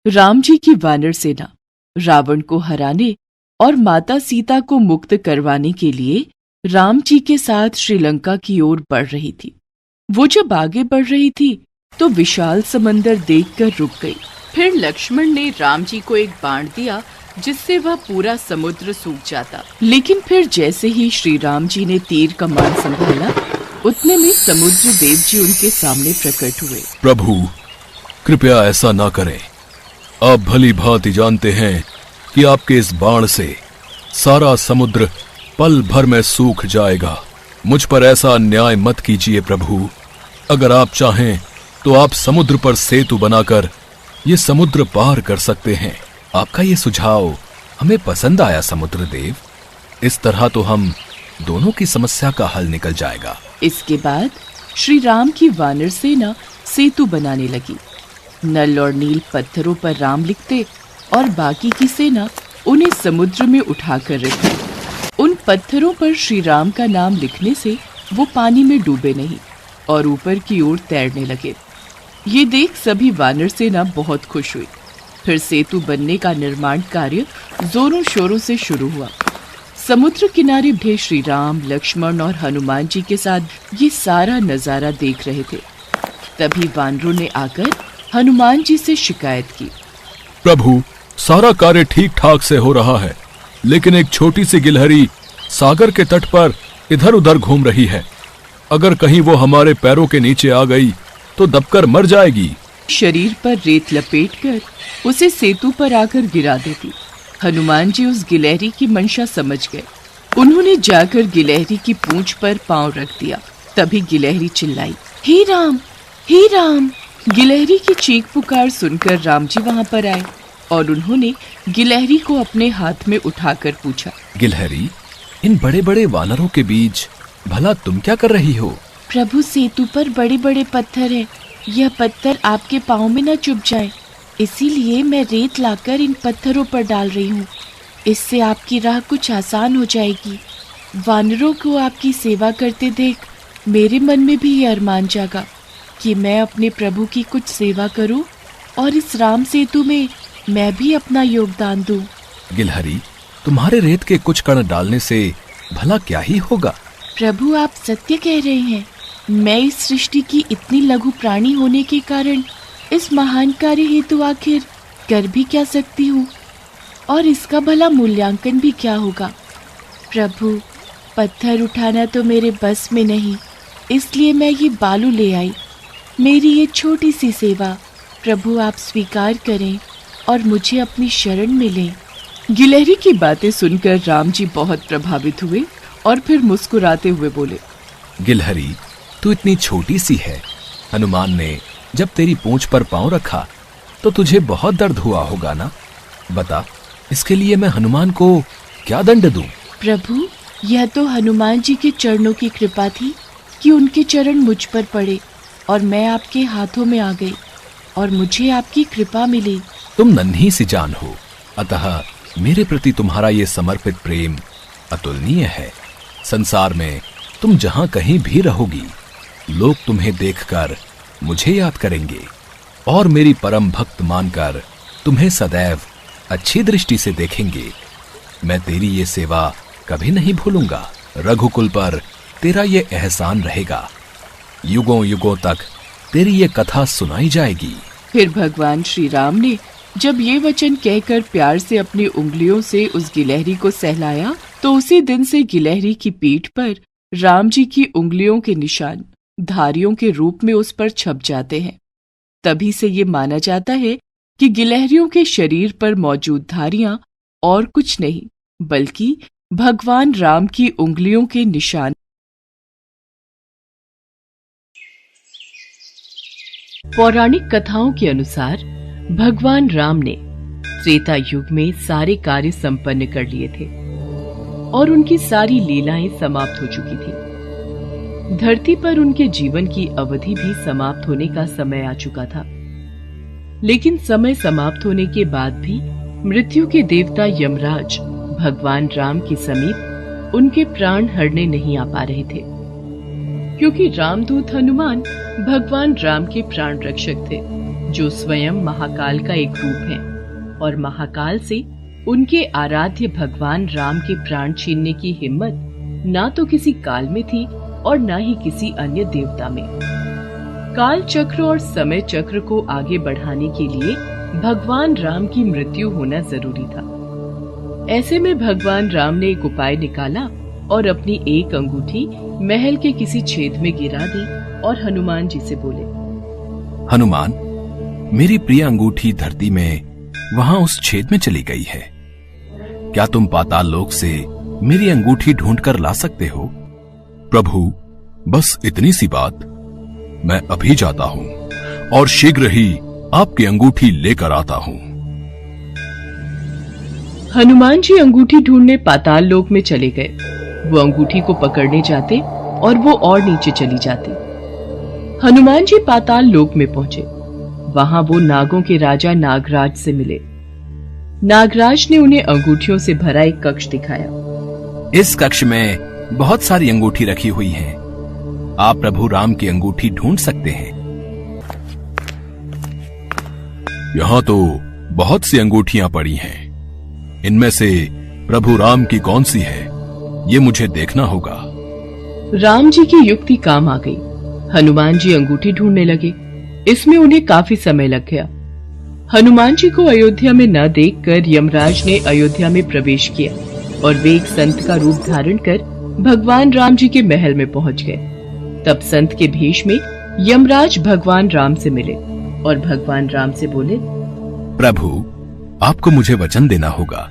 राम जी की वानर सेना रावण को हराने और माता सीता को मुक्त करवाने के लिए राम जी के साथ श्रीलंका की ओर बढ़ रही थी। वो जब आगे बढ़ रही थी तो विशाल समंदर देखकर रुक गई। फिर लक्ष्मण ने राम जी को एक बाण दिया जिससे वह पूरा समुद्र सूख जाता। लेकिन फिर जैसे ही श्री राम जी ने तीर कमान संभाला, उतने में समुद्र देव जी उनके सामने प्रकट हुए। प्रभु, कृपया ऐसा ना करें। आप भली भांति जानते हैं कि आपके इस बाण से सारा समुद्र पल भर में सूख जाएगा। मुझ पर ऐसा अन्याय मत कीजिए प्रभु। अगर आप चाहें तो आप समुद्र पर सेतु बनाकर ये समुद्र पार कर सकते हैं। आपका ये सुझाव हमें पसंद आया समुद्र देव। इस तरह तो हम दोनों की समस्या का हल निकल जाएगा। इसके बाद श्री राम की वानर सेना सेतु बनाने लगी। नल और नील पत्थरों पर राम लिखते और बाकी की सेना उन्हें समुद्र में उठाकर रखी। उन पत्थरों पर श्री राम का नाम लिखने से वो पानी में डूबे नहीं और ऊपर की ओर तैरने लगे। ये देख सभी वानर सेना बहुत खुश हुई। फिर सेतु बनने का निर्माण कार्य जोरों शोरों से शुरू हुआ। समुद्र किनारे बैठे श्री राम, लक्ष्मण और हनुमान जी के साथ ये सारा नजारा देख रहे थे। तभी वानरों ने आकर हनुमान जी से शिकायत की। प्रभु, सारा कार्य ठीक ठाक से हो रहा है, लेकिन एक छोटी सी गिलहरी सागर के तट पर इधर उधर घूम रही है। अगर कहीं वो हमारे पैरों के नीचे आ गई तो दबकर मर जाएगी। शरीर पर रेत लपेटकर उसे सेतु पर आकर गिरा देती। हनुमान जी उस गिलहरी की मंशा समझ गए। उन्होंने जाकर गिलहरी की पूंछ पर पांव रख दिया। तभी गिलहरी चिल्लाई, हे राम, हे राम। गिलहरी की चीख पुकार सुनकर राम जी वहां पर आए और उन्होंने गिलहरी को अपने हाथ में उठाकर पूछा, गिलहरी, इन बड़े बड़े वानरों के बीच भला तुम क्या कर रही हो? प्रभु, सेतु पर बड़े बड़े पत्थर हैं। यह पत्थर आपके पाँव में न चुभ जाए, इसीलिए मैं रेत लाकर इन पत्थरों पर डाल रही हूँ। इससे आपकी राह कुछ आसान हो जाएगी। वानरों को आपकी सेवा करते देख मेरे मन में भी ये अरमान जागा कि मैं अपने प्रभु की कुछ सेवा करूं और इस राम सेतु में मैं भी अपना योगदान दूं। गिलहरी, तुम्हारे रेत के कुछ कण डालने से भला क्या ही होगा? प्रभु, आप सत्य कह रहे हैं। मैं इस सृष्टि की इतनी लघु प्राणी होने के कारण इस महान कार्य हेतु आखिर कर भी क्या सकती हूँ, और इसका भला मूल्यांकन भी क्या होगा। प्रभु, पत्थर उठाना तो मेरे बस में नहीं, इसलिए मैं ये बालू ले आई। मेरी ये छोटी सी सेवा प्रभु आप स्वीकार करें और मुझे अपनी शरण में लें। गिलहरी की बातें सुनकर राम जी बहुत प्रभावित हुए और फिर मुस्कुराते हुए बोले, गिलहरी, तू इतनी छोटी सी है। हनुमान ने जब तेरी पूंछ पर पांव रखा तो तुझे बहुत दर्द हुआ होगा ना? बता, इसके लिए मैं हनुमान को क्या दंड दूं? प्रभु, यह तो हनुमान जी के चरणों की कृपा थी कि उनके चरण मुझ पर पड़े और मैं आपके हाथों में आ गई और मुझे आपकी कृपा मिली। तुम नन्ही सी जान हो, अतः मेरे प्रति तुम्हारा ये समर्पित प्रेम अतुलनीय है। संसार में तुम जहां कहीं भी रहोगी, लोग तुम्हें देखकर मुझे याद करेंगे और मेरी परम भक्त मानकर तुम्हें सदैव अच्छी दृष्टि से देखेंगे। मैं तेरी ये सेवा कभी नहीं भूलूंगा। रघुकुल पर तेरा ये एहसान रहेगा। युगों युगों तक तेरी ये कथा सुनाई जाएगी। फिर भगवान श्री राम ने जब ये वचन कहकर प्यार से अपनी उंगलियों से उस गिलहरी को सहलाया तो उसी दिन से गिलहरी की पीठ पर राम जी की उंगलियों के निशान धारियों के रूप में उस पर छप जाते हैं। तभी से ये माना जाता है कि गिलहरियों के शरीर पर मौजूद धारियां और कुछ नहीं बल्कि भगवान राम की उंगलियों के निशान। पौराणिक कथाओं के अनुसार भगवान राम ने त्रेता युग में सारे कार्य संपन्न कर लिए थे और उनकी सारी लीलाएं समाप्त हो चुकी थी। धरती पर उनके जीवन की अवधि भी समाप्त होने का समय आ चुका था। लेकिन समय समाप्त होने के बाद भी मृत्यु के देवता यमराज भगवान राम के समीप उनके प्राण हरने नहीं आ पा रहे थे, क्योंकि रामदूत हनुमान भगवान राम के प्राण रक्षक थे। जो स्वयं महाकाल का एक रूप है और महाकाल से उनके आराध्य भगवान राम के प्राण छीनने की हिम्मत ना तो किसी काल में थी और ना ही किसी अन्य देवता में। काल चक्र और समय चक्र को आगे बढ़ाने के लिए भगवान राम की मृत्यु होना जरूरी था। ऐसे में भगवान राम ने एक उपाय निकाला और अपनी एक अंगूठी महल के किसी छेद में गिरा दी और हनुमान जी से बोले, हनुमान, मेरी प्रिय अंगूठी धरती में वहां उस छेद में चली गई है। क्या तुम पाताल लोक से मेरी अंगूठी ढूंढ कर ला सकते हो? प्रभु, बस इतनी सी बात। मैं अभी जाता हूं और शीघ्र ही आपकी अंगूठी लेकर आता हूं। हनुमान जी अंगूठी ढूंढने पाताल लोक में चले गए। वो अंगूठी को पकड़ने जाते और वो और नीचे चली जाती। हनुमान जी पाताल लोक में पहुंचे। वहां वो नागों के राजा नागराज से मिले। नागराज ने उन्हें अंगूठियों से भरा एक कक्ष दिखाया। इस कक्ष में बहुत सारी अंगूठी रखी हुई हैं। आप प्रभु राम की अंगूठी ढूंढ सकते हैं। यहां तो बहुत सी अंगूठियां पड़ी हैं। इनमें से प्रभु राम की कौन सी है, ये मुझे देखना होगा। राम जी की युक्ति काम आ गई। हनुमान जी अंगूठी ढूंढने लगे। इसमें उन्हें काफी समय लग गया। हनुमान जी को अयोध्या में न देखकर यमराज ने अयोध्या में प्रवेश किया और वे एक संत का रूप धारण कर भगवान राम जी के महल में पहुंच गए। तब संत के भेष में यमराज भगवान राम से मिले और भगवान राम से बोले, प्रभु, आपको मुझे वचन देना होगा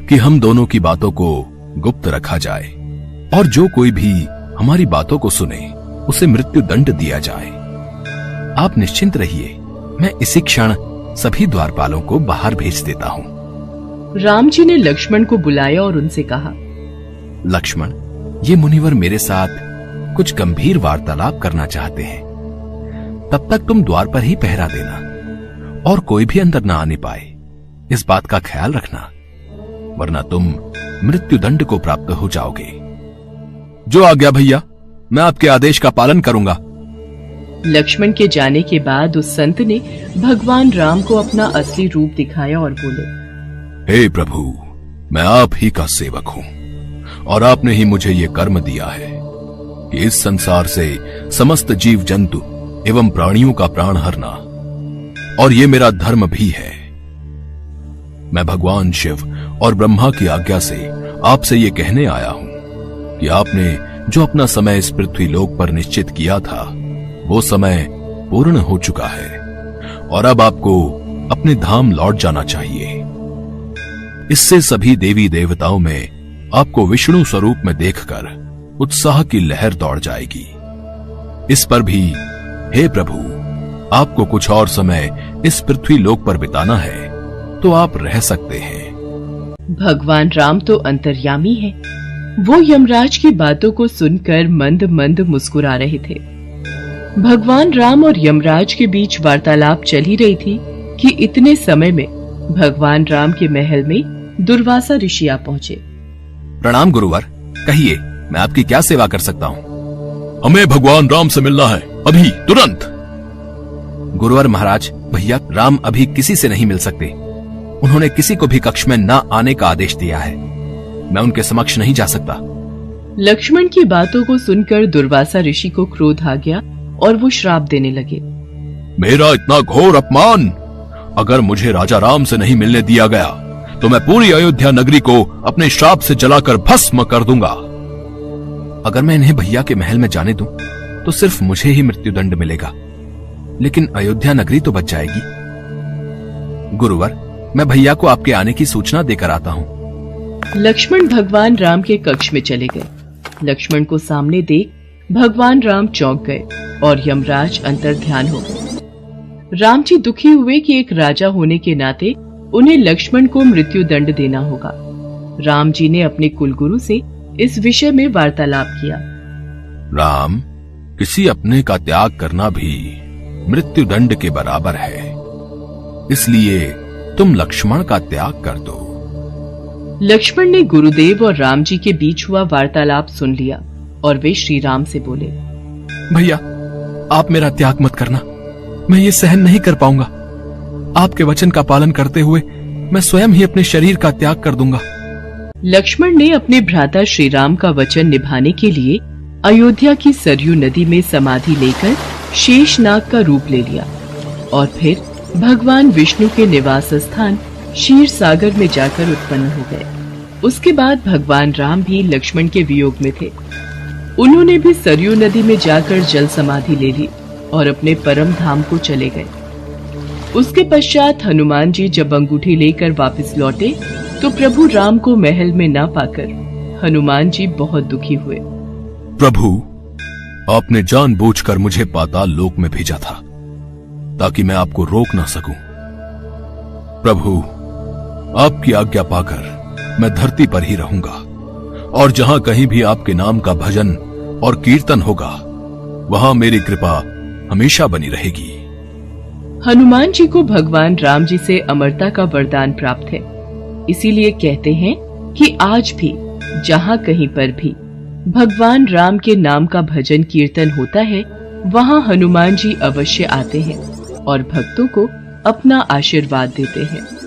कि हम दोनों की बातों को गुप्त रखा जाए और जो कोई भी हमारी बातों को सुने उसे मृत्यु दंड दिया जाए। आप निश्चिंत रहिए, मैं इसी क्षण सभी द्वारपालों को बाहर भेज देता हूँ। राम जी ने लक्ष्मण को बुलाया और उनसे कहा, लक्ष्मण, ये मुनिवर मेरे साथ कुछ गंभीर वार्तालाप करना चाहते हैं। तब तक तुम द्वार पर ही पहरा देना और कोई भी अंदर न आने पाए, इस बात का ख्याल रखना, वरना तुम मृत्यु दंड को प्राप्त हो जाओगे। जो आज्ञा भैया, मैं आपके आदेश का पालन करूंगा। लक्ष्मण के जाने के बाद उस संत ने भगवान राम को अपना असली रूप दिखाया और बोले, हे प्रभु, मैं आप ही का सेवक हूं और आपने ही मुझे ये कर्म दिया है कि इस संसार से समस्त जीव जंतु एवं प्राणियों का प्राण हरना, और ये मेरा धर्म भी है। मैं भगवान शिव और ब्रह्मा की आज्ञा से आपसे ये कहने आया हूं कि आपने जो अपना समय इस पृथ्वी लोक पर निश्चित किया था, वो समय पूर्ण हो चुका है और अब आपको अपने धाम लौट जाना चाहिए। इससे सभी देवी देवताओं में आपको विष्णु स्वरूप में देखकर उत्साह की लहर दौड़ जाएगी। इस पर भी हे प्रभु, आपको कुछ और समय इस पृथ्वी लोक पर बिताना है तो आप रह सकते हैं। भगवान राम तो अंतर्यामी है। वो यमराज की बातों को सुनकर मंद मंद मुस्कुरा रहे थे। भगवान राम और यमराज के बीच वार्तालाप चल ही रही थी कि इतने समय में भगवान राम के महल में दुर्वासा ऋषि आ पहुंचे। प्रणाम गुरुवर, कहिए मैं आपकी क्या सेवा कर सकता हूँ? हमें भगवान राम से मिलना है, अभी तुरंत। गुरुवर महाराज, भैया राम अभी किसी से नहीं मिल सकते। उन्होंने किसी को भी कक्ष में न आने का आदेश दिया है। मैं उनके समक्ष नहीं जा सकता। लक्ष्मण की बातों को सुनकर दुर्वासा ऋषि को क्रोध आ गया और वो श्राप देने लगे। मेरा इतना घोर अपमान! अगर मुझे राजा राम से नहीं मिलने दिया गया तो मैं पूरी अयोध्या नगरी को अपने श्राप से जलाकर भस्म कर दूंगा। अगर मैं इन्हें भैया के महल में जाने दूं, तो सिर्फ मुझे ही मृत्यु दंड मिलेगा, लेकिन अयोध्या नगरी तो बच जाएगी। गुरुवर, मैं भैया को आपके आने की सूचना देकर आता हूँ। लक्ष्मण भगवान राम के कक्ष में चले गए। लक्ष्मण को सामने देख भगवान राम चौंक गए और यमराज अंतर ध्यान हो गए। राम जी दुखी हुए कि एक राजा होने के नाते उन्हें लक्ष्मण को मृत्यु दंड देना होगा। राम जी ने अपने कुलगुरु से इस विषय में वार्तालाप किया। राम, किसी अपने का त्याग करना भी मृत्यु दंड के बराबर है, इसलिए तुम लक्ष्मण का त्याग कर दो। लक्ष्मण ने गुरुदेव और राम जी के बीच हुआ वार्तालाप सुन लिया और वे श्री राम से बोले, भैया, आप मेरा त्याग मत करना, मैं ये सहन नहीं कर पाऊंगा। आपके वचन का पालन करते हुए मैं स्वयं ही अपने शरीर का त्याग कर दूंगा। लक्ष्मण ने अपने भ्राता श्री राम का वचन निभाने के लिए अयोध्या की सरयू नदी में समाधि लेकर शेषनाग का रूप ले लिया और फिर भगवान विष्णु के निवास स्थान क्षीर सागर में जाकर उत्पन्न हो गए। उसके बाद भगवान राम भी लक्ष्मण के वियोग में थे। उन्होंने भी सरयू नदी में जाकर जल समाधि ले ली और अपने परम धाम को चले गए। उसके पश्चात हनुमान जी जब अंगूठी लेकर वापस लौटे तो प्रभु राम को महल में ना पाकर हनुमान जी बहुत दुखी हुए। प्रभु, आपने जानबूझकर मुझे पाताल लोक में भेजा था ताकि मैं आपको रोक ना सकूं। प्रभु, आपकी आज्ञा पाकर मैं धरती पर ही रहूंगा और जहां कहीं भी आपके नाम का भजन और कीर्तन होगा वहां मेरी कृपा हमेशा बनी रहेगी। हनुमान जी को भगवान राम जी से अमरता का वरदान प्राप्त है। इसीलिए कहते हैं कि आज भी जहां कहीं पर भी भगवान राम के नाम का भजन कीर्तन होता है वहां हनुमान जी अवश्य आते हैं और भक्तों को अपना आशीर्वाद देते हैं।